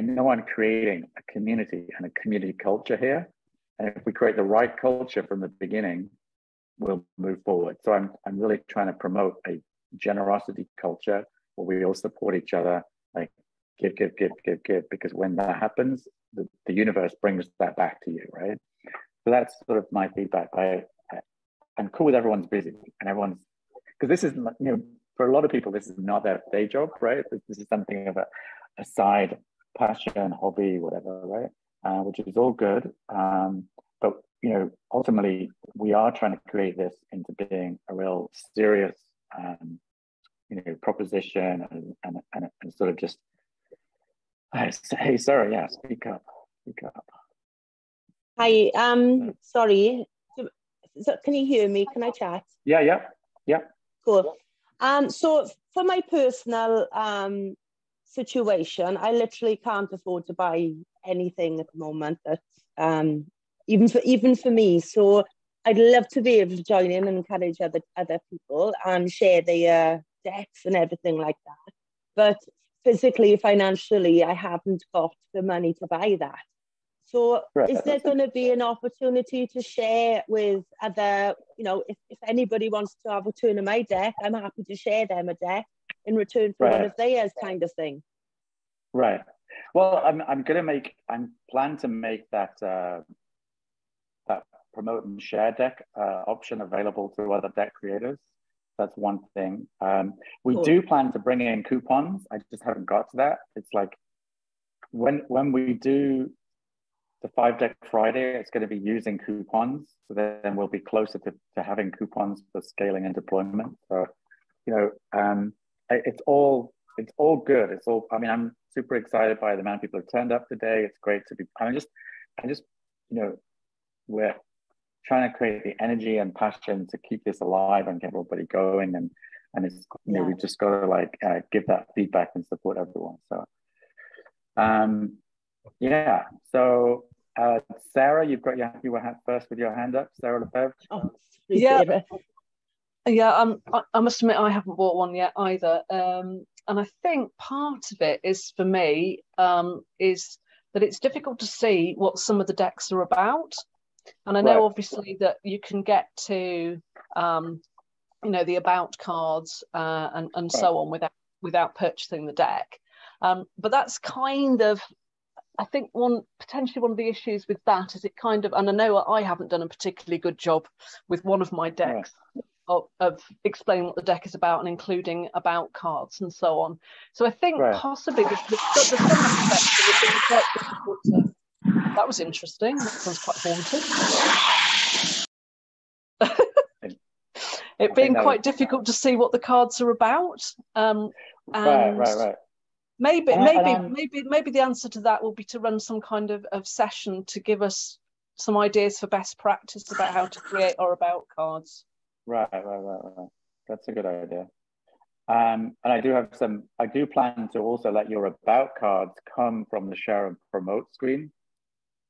know I'm creating a community and a community culture here. And if we create the right culture from the beginning, we'll move forward. So I'm really trying to promote a generosity culture where we all support each other, like give, because when that happens, the universe brings that back to you, right? So that's sort of my feedback. I'm cool with everyone's busy and because this is, for a lot of people, this is not their day job, right? This is something of a side passion, hobby, whatever, right? Which is all good. But, ultimately, we are trying to create this into being a real serious, proposition and sort of just, hey, Sarah, yeah, speak up. Hi, sorry. So can you hear me? Can I chat? Yeah. Cool. So for my personal situation, I literally can't afford to buy anything at the moment. That's even for me. So I'd love to be able to join in and encourage other people and share their decks and everything like that. But physically, financially, I haven't got the money to buy that. So is there going to be an opportunity to share with other, if anybody wants to have a turn of my deck, I'm happy to share them a deck in return for one of theirs, kind of thing. Right. Well, I'm plan to make that promote and share deck option available to other deck creators. That's one thing. We do plan to bring in coupons. I just haven't got to that. It's like when we do the 5-deck Friday, it's going to be using coupons. So then we'll be closer to having coupons for scaling and deployment. So, it's all good. I'm super excited by the amount of people who turned up today. It's great to be, we're trying to create the energy and passion to keep this alive and get everybody going. And it's, we've just got to give that feedback and support everyone. So, so Sarah, you were first with your hand up. Sarah Lefebvre. I must admit I haven't bought one yet either, and I think part of it is for me is that it's difficult to see what some of the decks are about, and I know obviously that you can get to the about cards and so on without purchasing the deck, but that's kind of, I think potentially one of the issues with that is it kind of, and I know I haven't done a particularly good job with one of my decks of explaining what the deck is about and including about cards and so on. So I think possibly there's some aspects that would be quite difficult That was interesting. That sounds quite haunted. It being quite difficult to see what the cards are about. Right. Maybe the answer to that will be to run some kind of session to give us some ideas for best practice about how to create our about cards. Right. That's a good idea. And I do plan to also let your about cards come from the share and promote screen.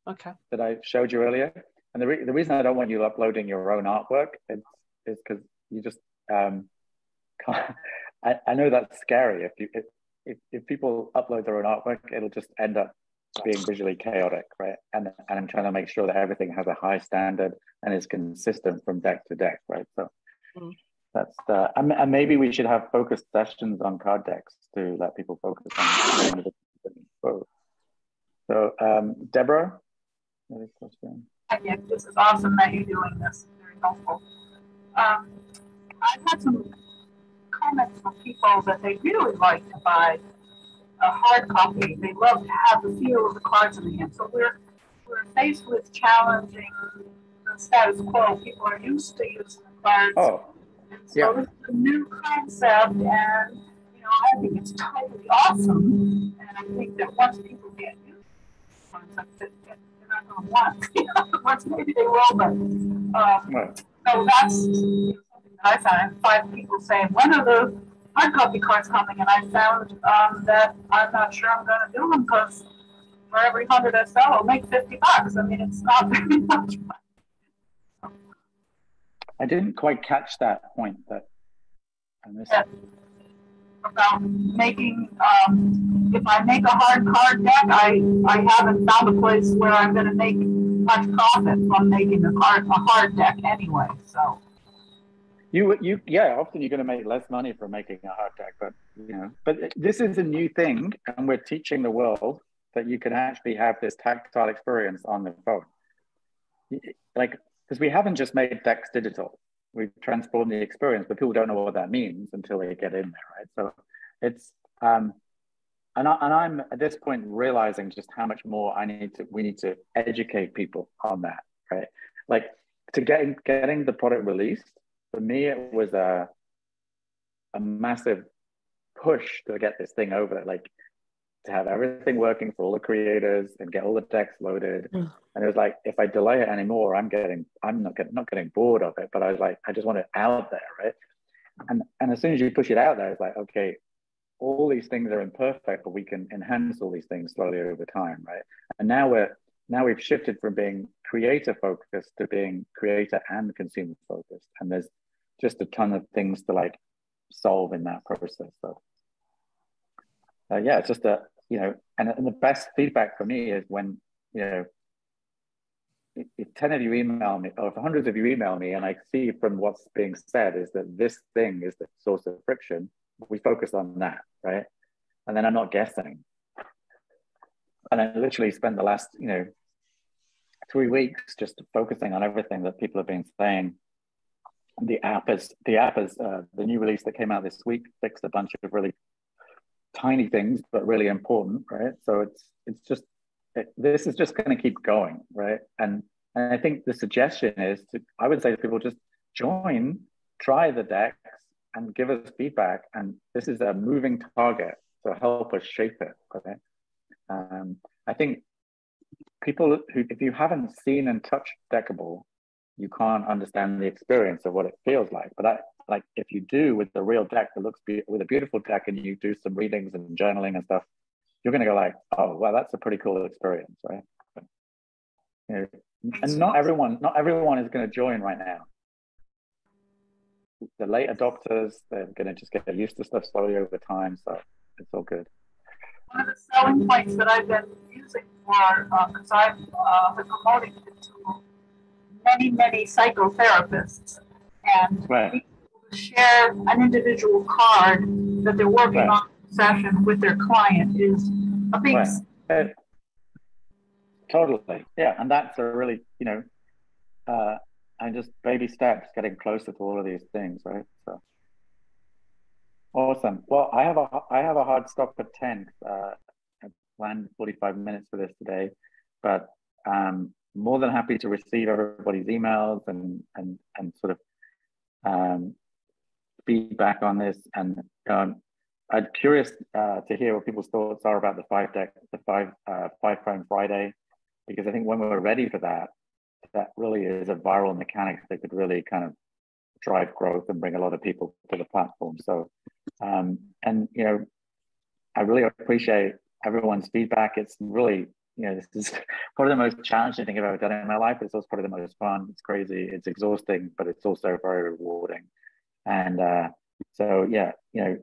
Okay. That I showed you earlier. And the reason I don't want you uploading your own artwork is because you just can't. I know that's scary. If people upload their own artwork, it'll just end up being visually chaotic, right? And I'm trying to make sure that everything has a high standard and is consistent from deck to deck, right? So that's and maybe we should have focused sessions on card decks to let people focus on both. So Deborah, another question. Yeah, this is awesome that you're doing this. Very helpful. I've had some comments from people that they really like to buy a hard copy. They love to have the feel of the cards in the hand. So we're faced with challenging the status quo. People are used to using the cards. Oh, and so it's a new concept, and I think it's totally awesome. And I think that once people get used to the concept, they're not going to want. Once maybe they will, but so that's something that I found. I had 5 people saying, when are the hard copy cards coming? And I found that I'm not sure I'm going to do them because for every 100 I sell, I'll make $50. I mean, it's not very much money. I didn't quite catch that point. That I missed. About making, if I make a hard card deck, I haven't found a place where I'm going to make much profit from making a hard deck anyway. So. Often you're going to make less money from making a hard deck, but this is a new thing, and we're teaching the world that you can actually have this tactile experience on the phone. Because we haven't just made decks digital, we've transformed the experience, but people don't know what that means until they get in there, right? So it's and I'm at this point realizing just how much more we need to educate people on that, right? Like to getting the product released. For me, it was a massive push to get this thing over, like to have everything working for all the creators and get all the decks loaded. And it was like, if I delay it anymore, I'm not getting bored of it, but I was like, I just want it out there, right? And as soon as you push it out there, it's like, okay, all these things are imperfect, but we can enhance all these things slowly over time, right? And now we've shifted from being creator focused to being creator and consumer focused, and there's just a ton of things to like solve in that process. So it's just and the best feedback for me is when if 10 of you email me, or if hundreds of you email me, and I see from what's being said is that this thing is the source of friction, we focus on that, right? And then I'm not guessing. And I literally spent the last 3 weeks just focusing on everything that people have been saying. The app is the new release that came out this week, fixed a bunch of really tiny things, but really important, right? So this is just going to keep going, right? And I think the suggestion is I would say to people, just join, try the decks, and give us feedback. And this is a moving target, so help us shape it, okay? I think people if you haven't seen and touched Deckable, you can't understand the experience of what it feels like. But if you do with the real deck that looks with a beautiful deck, and you do some readings and journaling and stuff, you're going to go like, oh, well, that's a pretty cool experience, right? And not everyone is going to join right now. The late adopters, they're going to just get used to stuff slowly over time, so it's all good. One of the selling points that I've been using for, because I've been promoting it to many psychotherapists, and people share an individual card that they're working on in session with their client is a big totally, yeah. And that's a really and just baby steps getting closer to all of these things, right? So awesome. Well, I have a hard stop at 10. I planned 45 minutes for this today, but more than happy to receive everybody's emails and sort of feedback on this. And I'm curious to hear what people's thoughts are about the 5 Prime Friday, because I think when we're ready for that, that really is a viral mechanic that could really kind of drive growth and bring a lot of people to the platform. So, and you know, I really appreciate everyone's feedback. It's really, you know, this is probably the most challenging thing I've ever done in my life. It's also probably the most fun. It's crazy. It's exhausting, but it's also very rewarding. And so, yeah, you know,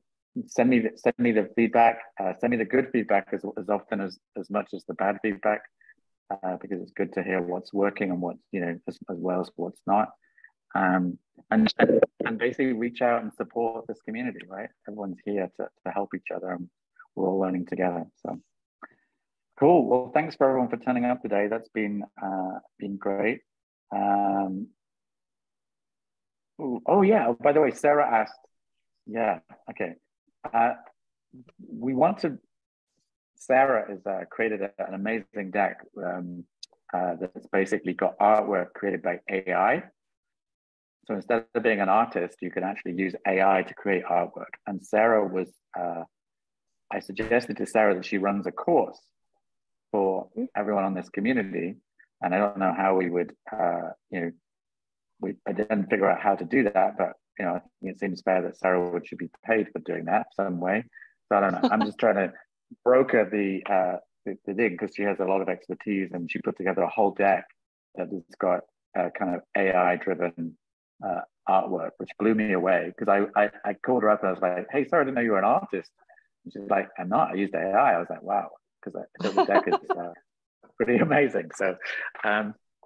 send me the feedback. Send me the good feedback as often as much as the bad feedback, because it's good to hear what's working and what's, you know, as well as what's not. And basically reach out and support this community, right? Everyone's here to help each other, and we're all learning together. So cool. Well, thanks for everyone for turning up today. That's been great. Oh yeah, by the way, Sarah asked, yeah, okay. We want to, Sarah has created an amazing deck that's basically got artwork created by AI. So instead of being an artist, you can actually use AI to create artwork. And Sarah was, I suggested to Sarah that she runs a course for everyone on this community. And I don't know how we would, you know, I didn't figure out how to do that, but you know, I think it seems fair that Sarah should be paid for doing that some way. So I don't know. I'm just trying to broker the thing, because she has a lot of expertise, and she put together a whole deck that has got kind of AI-driven artwork, which blew me away. Because I called her up and I was like, "Hey, Sarah, I didn't know you were an artist." And she's like, "I'm not. I used AI." I was like, "Wow," because the deck is pretty amazing. So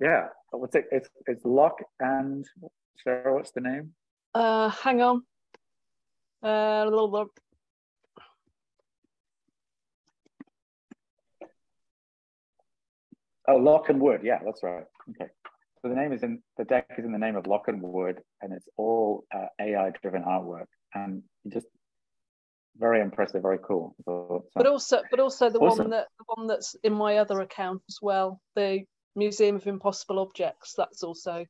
yeah, what's it? It's Lock and Sarah. What's the name? Hang on. A little look. Oh, Lock and Wood. Yeah, that's right. Okay. So the deck is in the name of Lock and Wood, and it's all AI-driven artwork, and just very impressive, very cool. So, but also the awesome. one that's in my other account as well, the Museum of Impossible Objects. That's also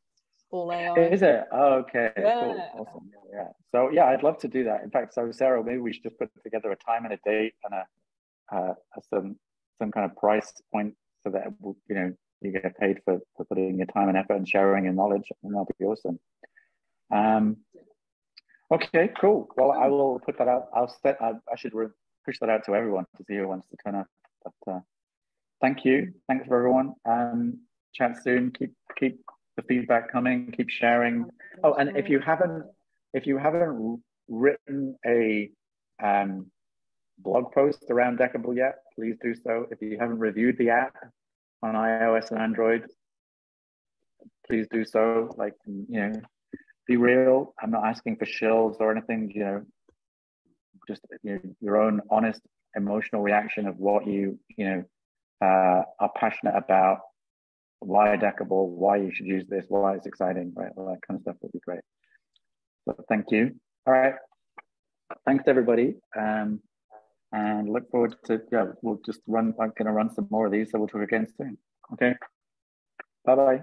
all AI. Is it? Oh, okay. Yeah. Cool. Awesome. Yeah. So yeah, I'd love to do that. In fact, so Sarah, maybe we should just put together a time and a date and some kind of price point, so that, you know, you get paid for putting your time and effort and sharing your knowledge, and that'll be awesome. Okay, cool. Well, I will put that out. I should push that out to everyone to see who wants to turn up. But thank you. Thanks for everyone. Chat soon. Keep the feedback coming. Keep sharing. Oh, and if you haven't written a blog post around Deckable yet, please do so. If you haven't reviewed the app on iOS and Android, please do so. Like, you know, be real. I'm not asking for shills or anything, you know, just, you know, your own honest emotional reaction of what you know, are passionate about, why Deckable, why you should use this, why it's exciting, right? All that kind of stuff would be great. So thank you. All right. Thanks everybody. And look forward to, yeah, we'll just I'm gonna run some more of these, so we'll talk again soon. Okay. Bye-bye.